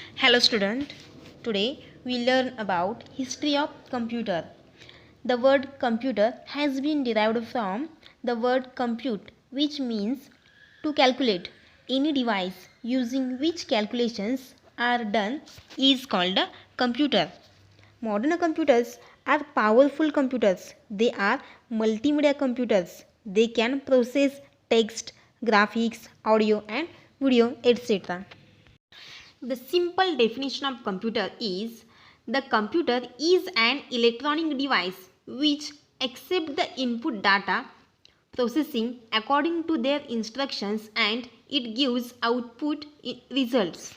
Hello student. Today we learn about history of computer. The word computer has been derived from the word compute, which means to calculate. Any device using which calculations are done is called a computer. Modern computers are powerful computers. They are multimedia computers. They can process text, graphics, audio and video, etc. The simple definition of computer is the computer is an electronic device which accepts the input data processing according to their instructions and it gives output results.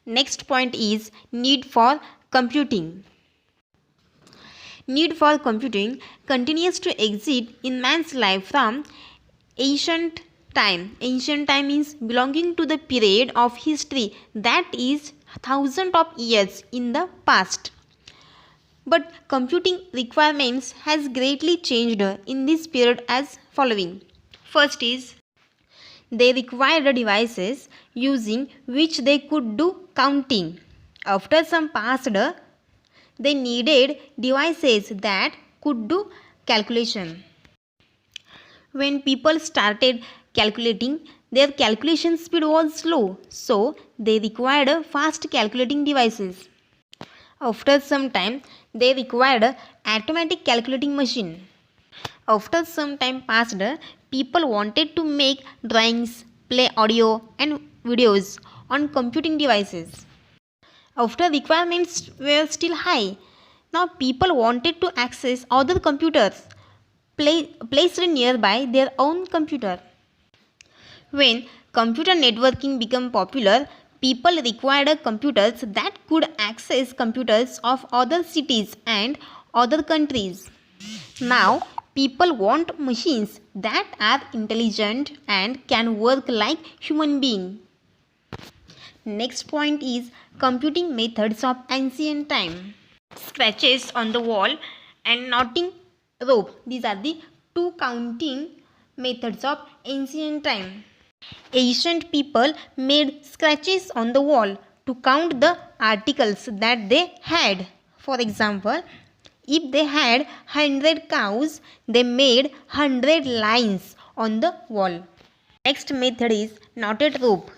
Next point is need for computing. Need for computing continues to exist in man's life from ancient time. Ancient time means belonging to the period of history that is thousands of years in the past. But computing requirements has greatly changed in this period as following. First is they required devices using which they could do counting. After some passed, they needed devices that could do calculation. When people started calculating, their calculation speed was slow, so they required fast calculating devices. After some time, they required automatic calculating machine. After some time passed, people wanted to make drawings, play audio and videos on computing devices. After requirements were still high, now people wanted to access other computers placed nearby their own computer. When computer networking became popular, people required computers that could access computers of other cities and other countries. Now, people want machines that are intelligent and can work like human beings. Next point is computing methods of ancient time. Scratches on the wall and knotting rope. These are the two counting methods of ancient time. Ancient people made scratches on the wall to count the articles that they had. For example, if they had 100 cows, they made 100 lines on the wall. Next method is knotted rope.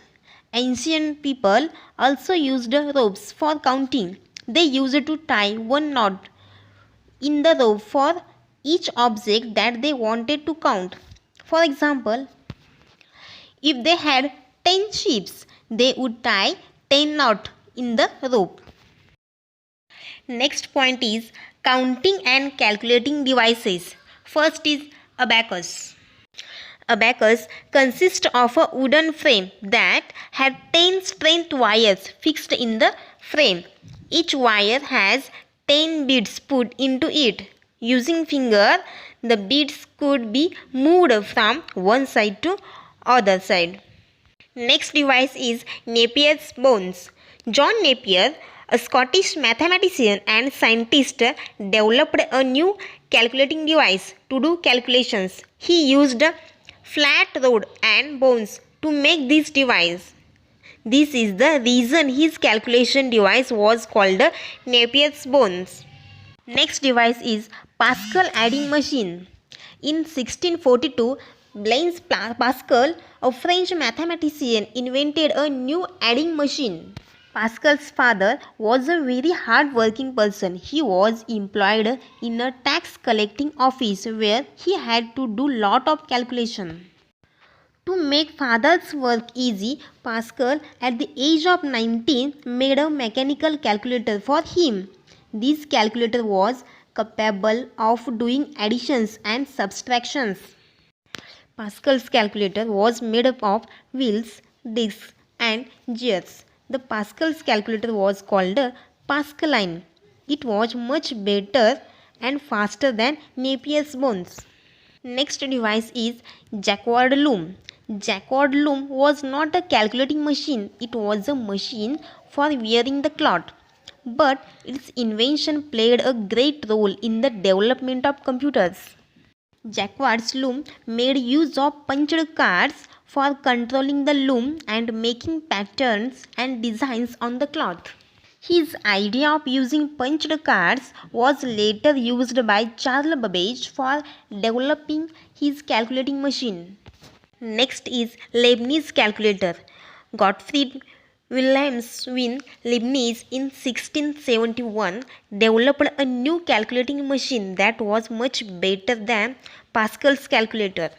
Ancient people also used ropes for counting. They used to tie one knot in the rope for each object that they wanted to count. For example, if they had 10 sheep, they would tie 10 knots in the rope. Next point is counting and calculating devices. First is abacus. Abacus consists of a wooden frame that had 10 strength wires fixed in the frame. Each wire has 10 beads put into it. Using finger, the beads could be moved from one side to other side. Next device is Napier's bones. John Napier, a Scottish mathematician and scientist, developed a new calculating device to do calculations. He used flat rod and bones to make this device. This is the reason his calculation device was called Napier's bones. Next device is Pascal adding machine. In 1642, Blaise Pascal, a French mathematician, invented a new adding machine. Pascal's father was a very hard-working person. He was employed in a tax collecting office where he had to do lot of calculation. To make father's work easy, Pascal at the age of 19 made a mechanical calculator for him. This calculator was capable of doing additions and subtractions. Pascal's calculator was made up of wheels, discs and gears. The Pascal's calculator was called Pascaline. It was much better and faster than Napier's bones. Next device is Jacquard loom. Jacquard loom was not a calculating machine. It was a machine for wearing the cloth. But its invention played a great role in the development of computers. Jacquard's loom made use of punched cards for controlling the loom and making patterns and designs on the cloth. His idea of using punched cards was later used by Charles Babbage for developing his calculating machine. Next is Leibniz calculator. Gottfried Wilhelm Leibniz in 1671 developed a new calculating machine that was much better than Pascal's calculator.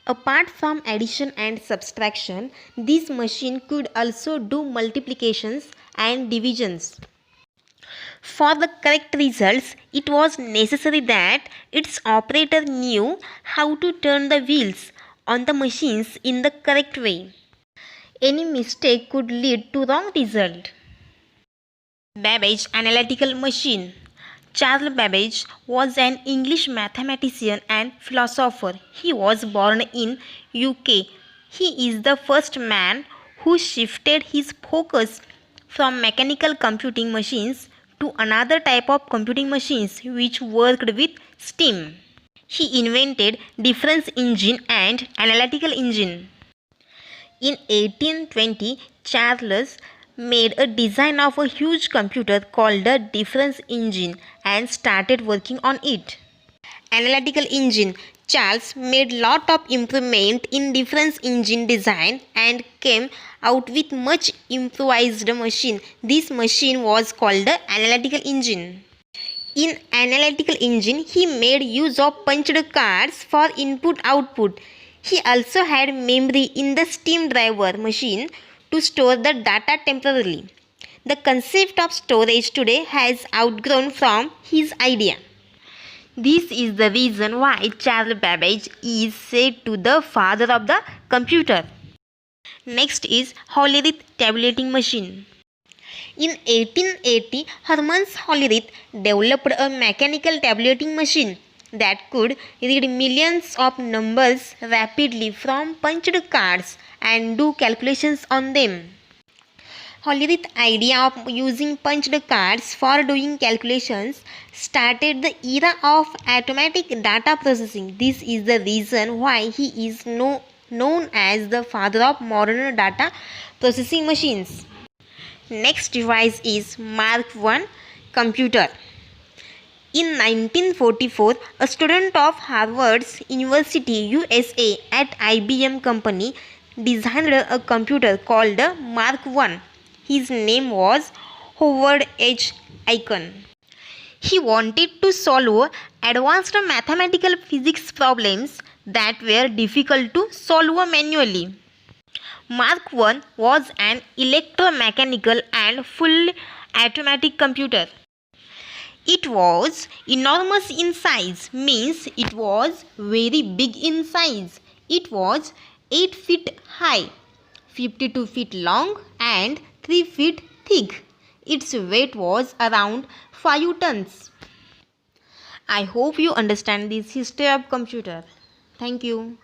Apart from addition and subtraction, this machine could also do multiplications and divisions. For the correct results, it was necessary that its operator knew how to turn the wheels on the machines in the correct way. Any mistake could lead to wrong result. Babbage analytical machine. Charles Babbage was an English mathematician and philosopher. He was born in UK. He is the first man who shifted his focus from mechanical computing machines to another type of computing machines which worked with steam. He invented difference engine and analytical engine. In 1820, Charles made a design of a huge computer called the difference engine and started working on it. Analytical engine. Charles made lot of improvement in difference engine design and came out with much improvised machine. This machine was called the analytical engine. In analytical engine, he made use of punched cards for input-output. He also had memory in the steam driver machine to store the data temporarily. The concept of storage today has outgrown from his idea. This is the reason why Charles Babbage is said to be the father of the computer. Next is Hollerith tabulating machine. In 1880, Hermann Hollerith developed a mechanical tabulating machine that could read millions of numbers rapidly from punched cards and do calculations on them. Hollerith's idea of using punched cards for doing calculations started the era of automatic data processing. This is the reason why he is known as the father of modern data processing machines. Next device is Mark I computer. In 1944, a student of Harvard University, USA at IBM company designed a computer called Mark I. His name was Howard H. Aiken. He wanted to solve advanced mathematical physics problems that were difficult to solve manually. Mark I was an electromechanical and fully automatic computer. It was enormous in size, means it was very big in size. It was 8 feet high, 52 feet long and 3 feet thick. Its weight was around 5 tons. I hope you understand this history of computer. Thank you.